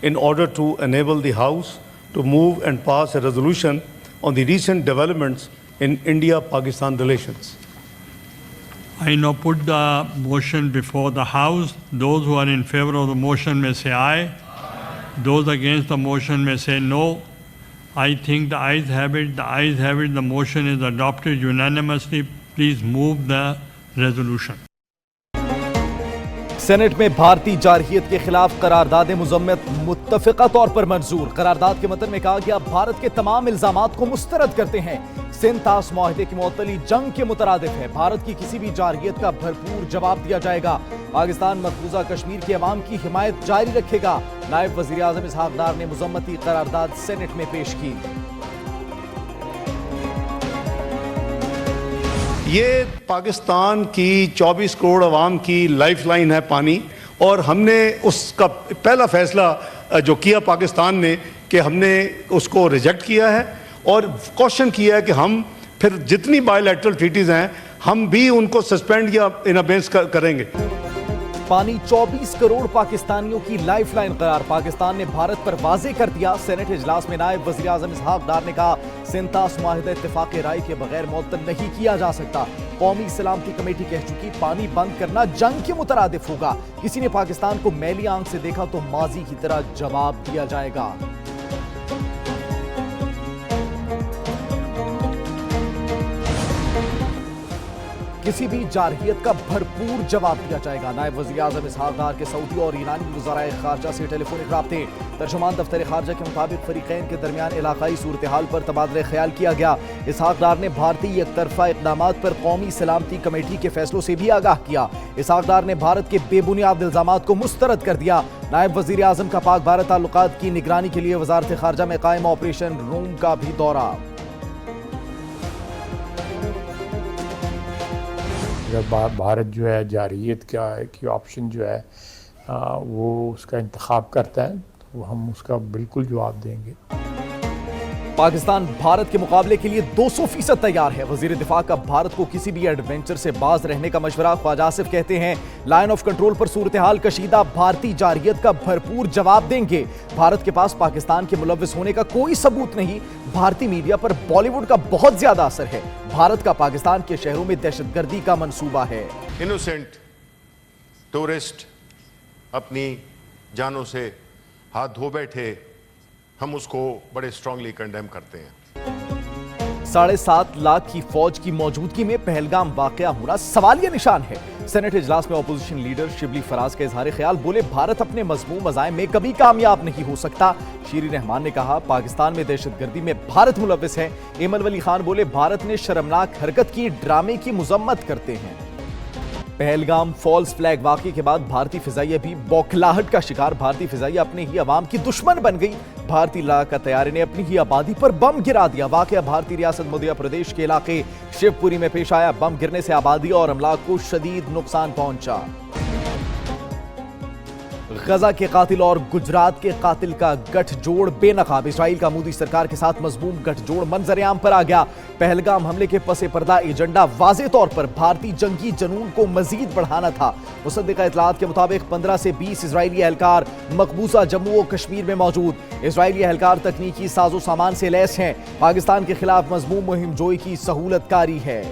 in order to enable the House to move and pass a resolution on the recent developments in India-Pakistan relations. I now put the motion before the House. Those who are in favor of the motion may say aye. Those against the motion may say no. I think the ayes have it. The ayes have it. The motion is adopted unanimously. Please move the resolution. Senate میں بھارتی جارحیت کے خلاف قرارداد مذمت متفقہ طور پر منظور۔ قرارداد کے متن میں کہا گیا بھارت کے تمام الزامات کو مسترد کرتے ہیں۔ سندھ طاس معاہدے کی معطلی جنگ کے مترادف ہے۔ بھارت کی کسی بھی جارحیت کا بھرپور جواب دیا جائے گا۔ پاکستان مقبوضہ کشمیر کے عوام کی حمایت جاری رکھے گا۔ نائب وزیر اعظم اسحاق ڈار نے مذمتی قرارداد سینٹ میں پیش کی۔ یہ پاکستان کی 24 کروڑ عوام کی لائف لائن ہے پانی، اور ہم نے اس کا پہلا فیصلہ جو کیا پاکستان نے کہ ہم نے اس کو ریجیکٹ کیا ہے اور کوشچن کیا ہے کہ ہم پھر جتنی بائی لیٹرل ٹریٹیز ہیں ہم بھی ان کو سسپینڈ یا ان ابینس کریں گے۔ پانی 24 کروڑ پاکستانیوں کی لائف لائن قرار پاکستان نے بھارت پر واضح کر دیا۔ سینٹ اجلاس میں نائب وزیر اعظم اسحاق ڈار نے کہا سندھ طاس معاہدہ اتفاق رائے کے بغیر معطل نہیں کیا جا سکتا۔ قومی سلامتی کمیٹی کہہ چکی پانی بند کرنا جنگ کے مترادف ہوگا۔ کسی نے پاکستان کو میلی آنکھ سے دیکھا تو ماضی کی طرح جواب دیا جائے گا۔ کسی بھی جارحیت کا بھرپور جواب دیا جائے گا۔ نائب وزیر اعظم اسحاق ڈار کے سعودی اور ایرانی وزرائے خارجہ سے ٹیلی فونک رابطے۔ ترجمان دفتر خارجہ کے مطابق فریقین کے درمیان علاقائی صورتحال پر تبادلہ خیال کیا گیا۔ اسحاق ڈار نے بھارتی یک طرفہ اقدامات پر قومی سلامتی کمیٹی کے فیصلوں سے بھی آگاہ کیا۔ اسحاق ڈار نے بھارت کے بے بنیاد الزامات کو مسترد کر دیا۔ نائب وزیر اعظم کا پاک بھارت تعلقات کی نگرانی کے لیے وزارت خارجہ میں قائم آپریشن روم کا بھی دورہ۔ بھارت جو ہے جارحیت کا ایک آپشن جو ہے وہ اس کا انتخاب کرتا ہے تو ہم اس کا بالکل جواب دیں گے۔ پاکستان بھارت کے مقابلے کے لیے 200% تیار ہے۔ وزیر دفاع کا بھارت کو کسی بھی ایڈونچر سے باز رہنے کا مشورہ۔ خواجہ آصف کہتے ہیں لائن آف کنٹرول پر صورتحال کشیدہ، بھارتی جارحیت کا بھرپور جواب دیں گے۔ بھارت کے پاس پاکستان کے ملوث ہونے کا کوئی ثبوت نہیں۔ بھارتی میڈیا پر بالی ووڈ کا بہت زیادہ اثر ہے۔ بھارت کا پاکستان کے شہروں میں دہشت گردی کا منصوبہ ہے۔ انوسینٹ ٹورسٹ اپنی جانوں سے ہاتھ دھو بیٹھے، ہم اس کو بڑے اسٹرانگلی کنڈیم کرتے ہیں۔ 7.5 لاکھ کی فوج کی موجودگی میں پہلگام واقعہ ہونا سوالیہ نشان ہے۔ سینٹ اجلاس میں اپوزیشن لیڈر شبلی فراز کا اظہار خیال، بولے بھارت اپنے مذموم عزائم میں کبھی کامیاب نہیں ہو سکتا۔ شیریں رحمان نے کہا پاکستان میں دہشت گردی میں بھارت ملوث ہے۔ ایمل ولی خان بولے بھارت نے شرمناک حرکت کی، ڈرامے کی مذمت کرتے ہیں۔ پہلگام فالز فلیگ واقعے کے بعد بھارتی فضائیہ بھی بوکھلاہٹ کا شکار۔ بھارتی فضائیہ اپنے ہی عوام کی دشمن بن گئی۔ بھارتی لڑاکا طیارے نے اپنی ہی آبادی پر بم گرا دیا۔ واقعہ بھارتی ریاست مدھیہ پردیش کے علاقے شیو پوری میں پیش آیا۔ بم گرنے سے آبادی اور املاک کو شدید نقصان پہنچا۔ غزہ کے قاتل اور گجرات کے قاتل کا گٹھ جوڑ بے نقاب۔ اسرائیل کا مودی سرکار کے ساتھ مذموم گٹھ جوڑ منظر عام پر آ گیا۔ پہلگام حملے کے پس پردہ ایجنڈا واضح طور پر بھارتی جنگی جنون کو مزید بڑھانا تھا۔ مصدقہ اطلاعات کے مطابق 15 سے 20 اسرائیلی اہلکار مقبوضہ جموں و کشمیر میں موجود۔ اسرائیلی اہلکار تکنیکی ساز و سامان سے لیس ہیں۔ پاکستان کے خلاف مذموم مہم جوئی کی سہولت کاری ہے۔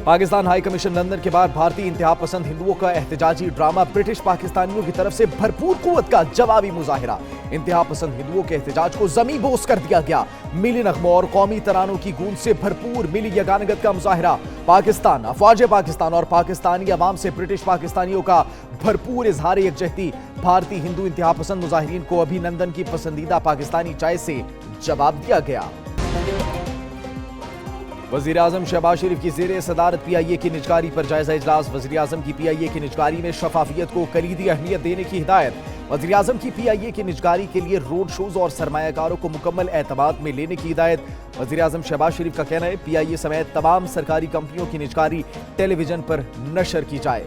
پاکستان ہائی کمیشن لندن کے بعد بھارتی انتہا پسند ہندوؤں کا احتجاجی ڈرامہ، برٹش پاکستانیوں کی طرف سے بھرپور قوت کا جوابی مظاہرہ۔ انتہا پسند ہندوؤں کے احتجاج کو زمیں بوس کر دیا گیا۔ ملی نغموں اور قومی ترانوں کی گونج سے بھرپور ملی یگانگت کا مظاہرہ۔ پاکستان، افواج پاکستان اور پاکستانی عوام سے برٹش پاکستانیوں کا بھرپور اظہار یکجہتی۔ بھارتی ہندو انتہا پسند مظاہرین کو ابھی نندن کی پسندیدہ پاکستانی چائے سے جواب دیا گیا۔ وزیر اعظم شہباز شریف کی زیر صدارت پی آئی اے کی نجکاری پر جائزہ اجلاس۔ وزیر اعظم کی پی آئی اے کی نجکاری میں شفافیت کو کلیدی اہمیت دینے کی ہدایت۔ وزیر اعظم کی پی آئی اے کی نجکاری کے لیے روڈ شوز اور سرمایہ کاروں کو مکمل اعتماد میں لینے کی ہدایت۔ وزیر اعظم شہباز شریف کا کہنا ہے پی آئی اے سمیت تمام سرکاری کمپنیوں کی نجکاری ٹیلی ویژن پر نشر کی جائے۔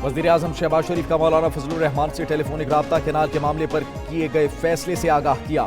وزیر اعظم شہباز شریف کا مولانا فضل الرحمان سے ٹیلی فونک رابطہ، کینال کے معاملے پر کیے گئے فیصلے سے آگاہ کیا۔